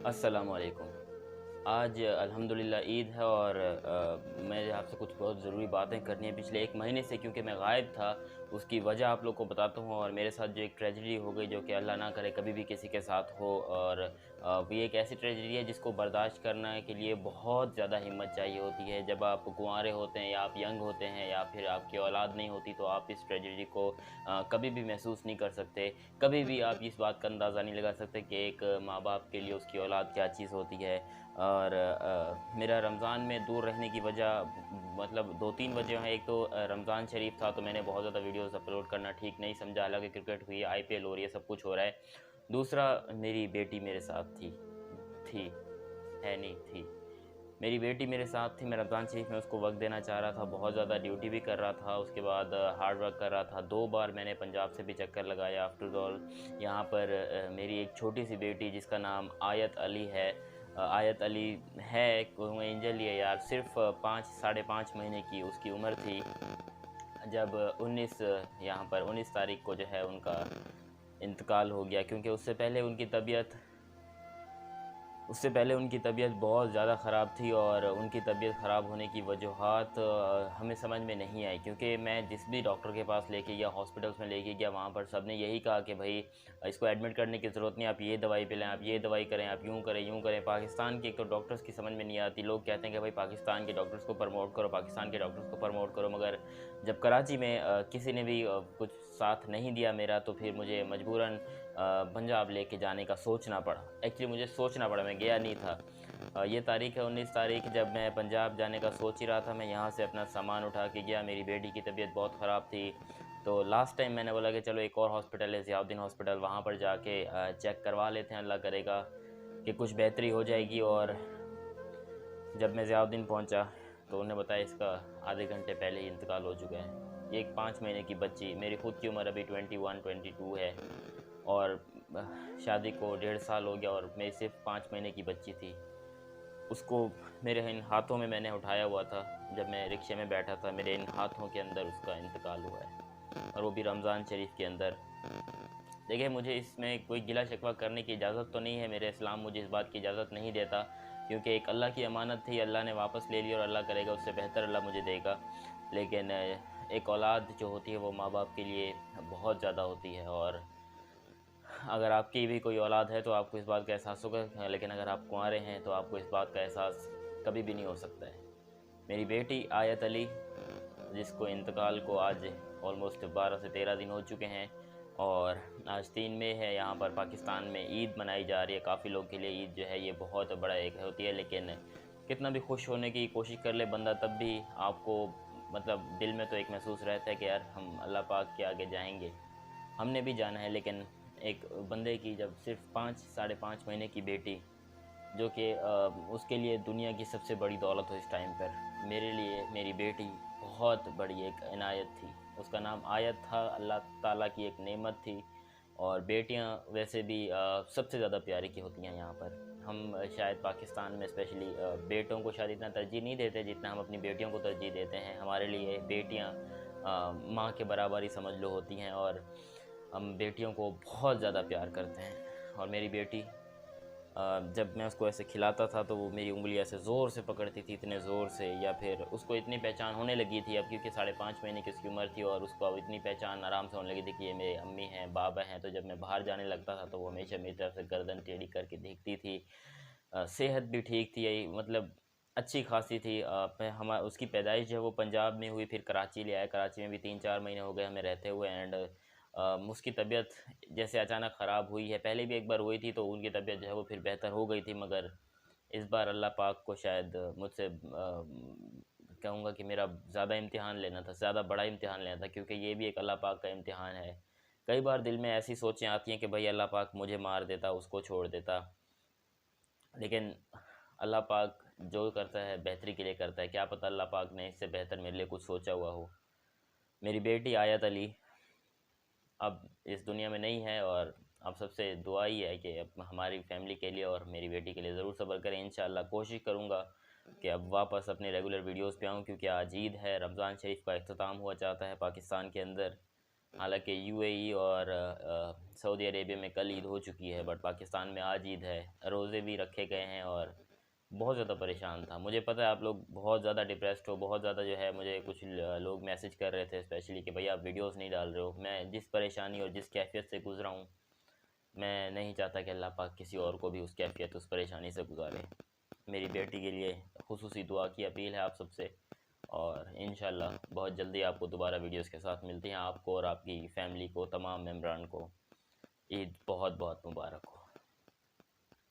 अस्सलाम वालेकुम। आज अल्हम्दुलिल्लाह ईद है और मैं आपसे कुछ बहुत ज़रूरी बातें करनी है। पिछले 1 महीने से क्योंकि मैं गायब था, उसकी वजह आप लोग को बताता हूँ। और मेरे साथ जो एक ट्रेजेडी हो गई, जो कि अल्लाह ना करे कभी भी किसी के साथ हो। और ये एक ऐसी ट्रेजेडी है जिसको बर्दाश्त करने के लिए बहुत ज़्यादा हिम्मत चाहिए होती है। जब आप कुंवारे होते हैं या आप यंग होते हैं या फिर आपकी औलाद नहीं होती, तो आप इस ट्रेजेडी को कभी भी महसूस नहीं कर सकते। कभी भी आप इस बात का अंदाज़ा नहीं लगा सकते कि एक माँ-बाप के लिए उसकी औलाद क्या चीज़ होती है। और मेरा रमज़ान में दूर रहने की वजह मतलब 2-3 वजह हैं। एक तो रमज़ान शरीफ था, तो मैंने बहुत ज़्यादा वीडियोज़ अपलोड करना ठीक नहीं समझा, हालाँकि क्रिकेट हुई है, आईपीएल हो रही है, सब कुछ हो रहा है। दूसरा, मेरी बेटी मेरे साथ थी, है नहीं थी। मेरी बेटी मेरे साथ थी, मैं रमज़ान शरीफ में उसको वक़्त देना चाह रहा था, बहुत ज़्यादा ड्यूटी भी कर रहा था, उसके बाद हार्ड वर्क कर रहा था। 2 बार मैंने पंजाब से भी चक्कर लगाया। आफ्टर ऑल यहाँ पर मेरी एक छोटी-सी बेटी जिसका नाम आयत अली है। आयत अली है, कोई एंजल ही है यार, सिर्फ़ 5 साढ़े 5 महीने की उसकी उम्र थी जब 19 यहाँ पर 19 तारीख को जो है उनका इंतकाल हो गया। क्योंकि उससे पहले उनकी तबीयत बहुत ज़्यादा ख़राब थी और उनकी तबीयत ख़राब होने की वजूहात हमें समझ में नहीं आई। क्योंकि मैं जिस भी डॉक्टर के पास लेके गया, हॉस्पिटल्स में लेके गया, वहाँ पर सब ने यही कहा कि भाई इसको एडमिट करने की ज़रूरत नहीं, आप ये दवाई पिलाएं, आप ये दवाई करें, आप यूँ करें यूँ करें। पाकिस्तान के एक तो डॉक्टर्स की समझ में नहीं आती। लोग कहते हैं कि भाई पाकिस्तान के डॉक्टर्स को प्रमोट करो, पाकिस्तान के डॉक्टर्स को प्रमोट करो। मगर जब कराची में किसी ने भी कुछ साथ नहीं दिया मेरा, तो फिर मुझे मजबूरन पंजाब लेके जाने का सोचना पड़ा। एक्चुअली मुझे सोचना पड़ा, मैं गया नहीं था। ये तारीख़ है 19 तारीख, जब मैं पंजाब जाने का सोच ही रहा था। मैं यहाँ से अपना सामान उठा के गया, मेरी बेटी की तबीयत बहुत ख़राब थी। तो लास्ट टाइम मैंने बोला कि चलो एक और हॉस्पिटल है ज़ियाउद्दीन हॉस्पिटल, वहाँ पर जाके चेक करवा लेते हैं, अल्लाह करेगा कि कुछ बेहतरी हो जाएगी। और जब मैं ज़ियाउद्दीन पहुँचा तो उन्होंने बताया इसका आधे घंटे पहले ही इंतकाल हो चुका है। ये एक 5 महीने की बच्ची, मेरी ख़ुद की उम्र अभी 21-22 है और शादी को 1.5 साल हो गया और मेरी सिर्फ 5 महीने की बच्ची थी। उसको मेरे इन हाथों में मैंने उठाया हुआ था, जब मैं रिक्शे में बैठा था, मेरे इन हाथों के अंदर उसका इंतकाल हुआ है, और वो भी रमज़ान शरीफ के अंदर। देखिए, मुझे इसमें कोई गिला शिकवा करने की इजाज़त तो नहीं है, मेरे इस्लाम मुझे इस बात की इजाज़त नहीं देता। क्योंकि एक अल्लाह की अमानत थी, अल्लाह ने वापस ले ली और अल्लाह करेगा उससे बेहतर अल्लाह मुझे देगा। लेकिन एक औलाद जो होती है वो माँ बाप के लिए बहुत ज़्यादा होती है। और अगर आपकी भी कोई औलाद है तो आपको इस बात का एहसास होगा, लेकिन अगर आप कुंवारे हैं तो आपको इस बात का एहसास कभी भी नहीं हो सकता है। मेरी बेटी आयत अली, जिसको इंतकाल को आज ऑलमोस्ट 12 से 13 दिन हो चुके हैं, और आज 3 मई है। यहाँ पर पाकिस्तान में ईद मनाई जा रही है। काफ़ी लोग के लिए ईद जो है ये बहुत बड़ा एक होती है, लेकिन कितना भी खुश होने की कोशिश कर ले बंदा, तब भी आपको मतलब दिल में तो एक महसूस रहता है कि यार हम अल्लाह पाक के आगे जाएंगे, हमने भी जाना है। लेकिन एक बंदे की जब सिर्फ 5 साढ़े 5 महीने की बेटी, जो कि उसके लिए दुनिया की सबसे बड़ी दौलत हो इस टाइम पर, मेरे लिए मेरी बेटी बहुत बड़ी एक इनायत थी। उसका नाम आयत था, अल्लाह ताला की एक नेमत थी। और बेटियां वैसे भी सबसे ज़्यादा प्यारी की होती हैं यहाँ पर। हम शायद पाकिस्तान में स्पेशली बेटों को शायद इतना तरजीह नहीं देते जितना हम अपनी बेटियों को तरजीह देते हैं। हमारे लिए बेटियाँ माँ के बराबर ही समझ लो होती हैं, और हम बेटियों को बहुत ज़्यादा प्यार करते हैं। और मेरी बेटी जब मैं उसको ऐसे खिलाता था तो वो मेरी उँगली ऐसे ज़ोर से पकड़ती थी, इतने ज़ोर से, या फिर उसको इतनी पहचान होने लगी थी अब, क्योंकि साढ़े 5 महीने की उसकी उम्र थी, और उसको अब इतनी पहचान आराम से होने लगी थी कि ये मेरे अम्मी हैं, बाबा हैं। तो जब मैं बाहर जाने लगता था तो वो हमेशा मेरी तरफ से गर्दन टेढ़ी करके देखती थी। सेहत भी ठीक थी, यही मतलब अच्छी खासी थी। उसकी पैदाइश जो है वो पंजाब में हुई, फिर कराची ले आया। कराची में भी 3-4 महीने हो गए हमें रहते हुए। एंड उसकी तबीयत जैसे अचानक ख़राब हुई है, पहले भी एक बार हुई थी तो उनकी तबीयत जो है वो फिर बेहतर हो गई थी। मगर इस बार अल्लाह पाक को शायद मुझसे कहूँगा कि मेरा ज़्यादा इम्तिहान लेना था, ज़्यादा बड़ा इम्तिहान लेना था, क्योंकि ये भी एक अल्लाह पाक का इम्तिहान है। कई बार दिल में ऐसी सोचें आती हैं कि भाई अल्लाह पाक मुझे मार देता, उसको छोड़ देता। लेकिन अल्लाह पाक जो करता है बेहतरी के लिए करता है, क्या पता अल्लाह पाक ने इससे बेहतर मेरे लिए कुछ सोचा हुआ हो। मेरी बेटी आयत अली अब इस दुनिया में नहीं है, और अब सबसे दुआ ही है कि अब हमारी फ़ैमिली के लिए और मेरी बेटी के लिए ज़रूर सब्र करें। इंशाअल्लाह कोशिश करूँगा कि अब वापस अपने रेगुलर वीडियोस पे आऊँ, क्योंकि आज ईद है, रमज़ान शरीफ का अख्ताम हुआ चाहता है पाकिस्तान के अंदर। हालांकि यूएई और सऊदी अरेबिया में कल ईद हो चुकी है, बट पाकिस्तान में आज ईद है। रोज़े भी रखे गए हैं और बहुत ज़्यादा परेशान था। मुझे पता है आप लोग बहुत ज़्यादा डिप्रेस्ड हो, बहुत ज़्यादा जो है, मुझे कुछ लोग मैसेज कर रहे थे स्पेशली कि भैया आप वीडियोस नहीं डाल रहे हो। मैं जिस परेशानी और जिस कैफियत से गुजरा हूँ, मैं नहीं चाहता कि अल्लाह पाक किसी और को भी उस कैफियत उस परेशानी से गुजारे। मेरी बेटी के लिए खुसूसी दुआ की अपील है आप सबसे, और इंशाल्लाह बहुत जल्दी आपको दोबारा वीडियोस के साथ मिलती हैं। आपको और आपकी फैमिली को, तमाम मेम्बरान को ईद बहुत बहुत मुबारक हो।